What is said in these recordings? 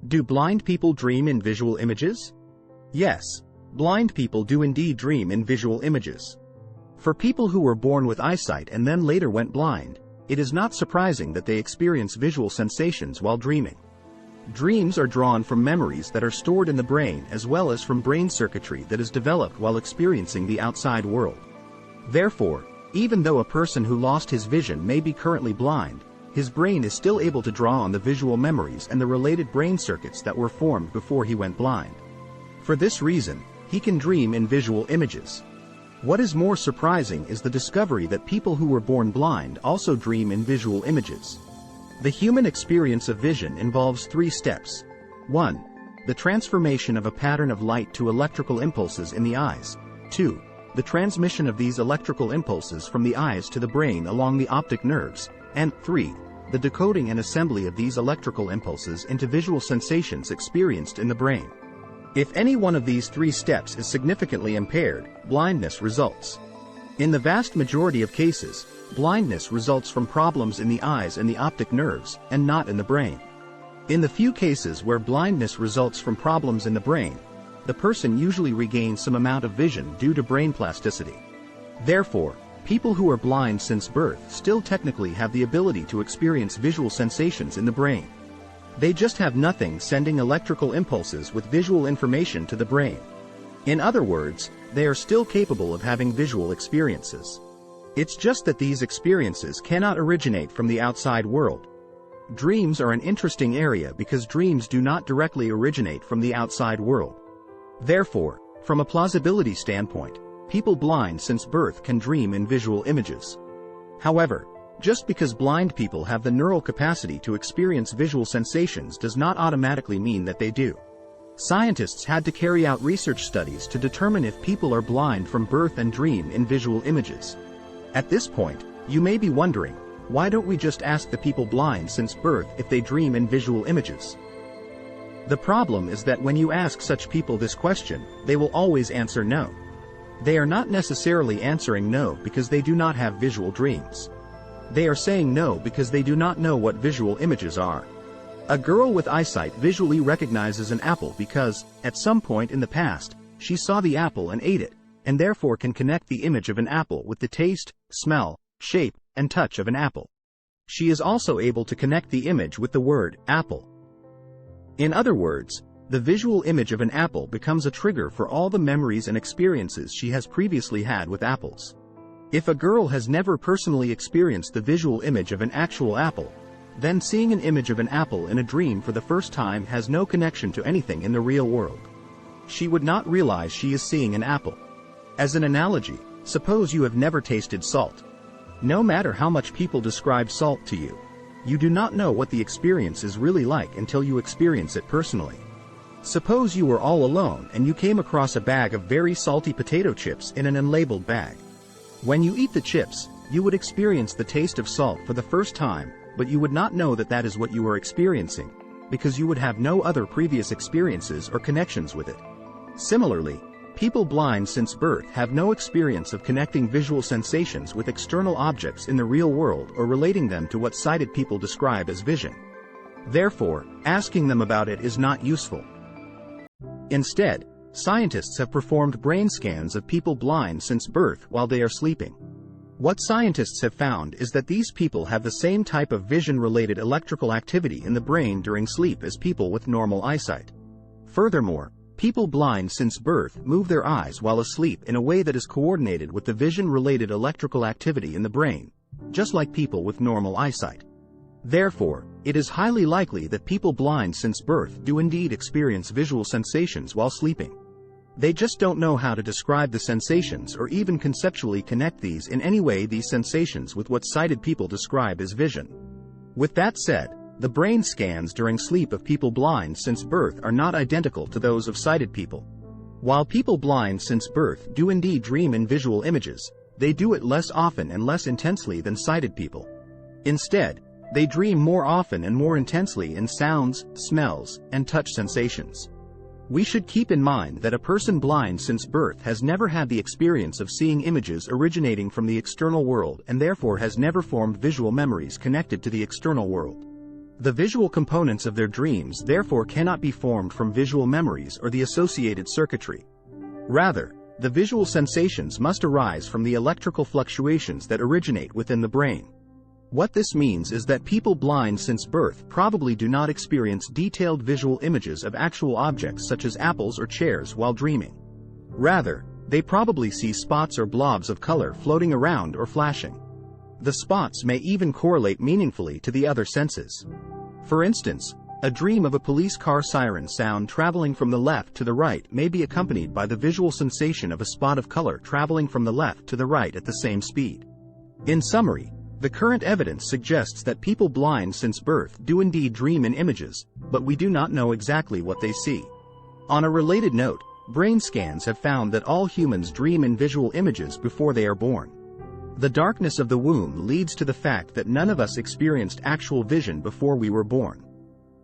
Do blind people dream in visual images? Yes, blind people do indeed dream in visual images. For people who were born with eyesight and then later went blind, it is not surprising that they experience visual sensations while dreaming. Dreams are drawn from memories that are stored in the brain as well as from brain circuitry that is developed while experiencing the outside world. Therefore, even though a person who lost his vision may be currently blind, his brain is still able to draw on the visual memories and the related brain circuits that were formed before he went blind. For this reason, he can dream in visual images. What is more surprising is the discovery that people who were born blind also dream in visual images. The human experience of vision involves 3 steps. 1. The transformation of a pattern of light to electrical impulses in the eyes. 2. The transmission of these electrical impulses from the eyes to the brain along the optic nerves. And 3. The decoding and assembly of these electrical impulses into visual sensations experienced in the brain. If any one of these 3 steps is significantly impaired, blindness results. In the vast majority of cases, blindness results from problems in the eyes and the optic nerves, and not in the brain. In the few cases where blindness results from problems in the brain, the person usually regains some amount of vision due to brain plasticity. Therefore, people who are blind since birth still technically have the ability to experience visual sensations in the brain. They just have nothing sending electrical impulses with visual information to the brain. In other words, they are still capable of having visual experiences. It's just that these experiences cannot originate from the outside world. Dreams are an interesting area because dreams do not directly originate from the outside world. Therefore, from a plausibility standpoint, people blind since birth can dream in visual images. However, just because blind people have the neural capacity to experience visual sensations does not automatically mean that they do. Scientists had to carry out research studies to determine if people are blind from birth and dream in visual images. At this point, you may be wondering, why don't we just ask the people blind since birth if they dream in visual images? The problem is that when you ask such people this question, they will always answer no. They are not necessarily answering no because they do not have visual dreams. They are saying no because they do not know what visual images are. A girl with eyesight visually recognizes an apple because, at some point in the past, she saw the apple and ate it, and therefore can connect the image of an apple with the taste, smell, shape, and touch of an apple. She is also able to connect the image with the word apple. In other words, the visual image of an apple becomes a trigger for all the memories and experiences she has previously had with apples. If a girl has never personally experienced the visual image of an actual apple, then seeing an image of an apple in a dream for the first time has no connection to anything in the real world. She would not realize she is seeing an apple. As an analogy, suppose you have never tasted salt. No matter how much people describe salt to you, you do not know what the experience is really like until you experience it personally. Suppose you were all alone and you came across a bag of very salty potato chips in an unlabeled bag. When you eat the chips, you would experience the taste of salt for the first time, but you would not know that that is what you were experiencing, because you would have no other previous experiences or connections with it. Similarly, people blind since birth have no experience of connecting visual sensations with external objects in the real world or relating them to what sighted people describe as vision. Therefore, asking them about it is not useful. Instead, scientists have performed brain scans of people blind since birth while they are sleeping. What scientists have found is that these people have the same type of vision-related electrical activity in the brain during sleep as people with normal eyesight. Furthermore, people blind since birth move their eyes while asleep in a way that is coordinated with the vision-related electrical activity in the brain, just like people with normal eyesight. Therefore, it is highly likely that people blind since birth do indeed experience visual sensations while sleeping. They just don't know how to describe the sensations or even conceptually connect these in any way these sensations with what sighted people describe as vision. With that said, the brain scans during sleep of people blind since birth are not identical to those of sighted people. While people blind since birth do indeed dream in visual images, they do it less often and less intensely than sighted people. Instead, they dream more often and more intensely in sounds, smells, and touch sensations. We should keep in mind that a person blind since birth has never had the experience of seeing images originating from the external world and therefore has never formed visual memories connected to the external world. The visual components of their dreams therefore cannot be formed from visual memories or the associated circuitry. Rather, the visual sensations must arise from the electrical fluctuations that originate within the brain. What this means is that people blind since birth probably do not experience detailed visual images of actual objects such as apples or chairs while dreaming. Rather, they probably see spots or blobs of color floating around or flashing. The spots may even correlate meaningfully to the other senses. For instance, a dream of a police car siren sound traveling from the left to the right may be accompanied by the visual sensation of a spot of color traveling from the left to the right at the same speed. In summary, the current evidence suggests that people blind since birth do indeed dream in images, but we do not know exactly what they see. On a related note, brain scans have found that all humans dream in visual images before they are born. The darkness of the womb leads to the fact that none of us experienced actual vision before we were born.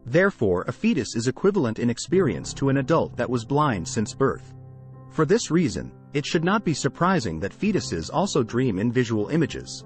Therefore, a fetus is equivalent in experience to an adult that was blind since birth. For this reason, it should not be surprising that fetuses also dream in visual images.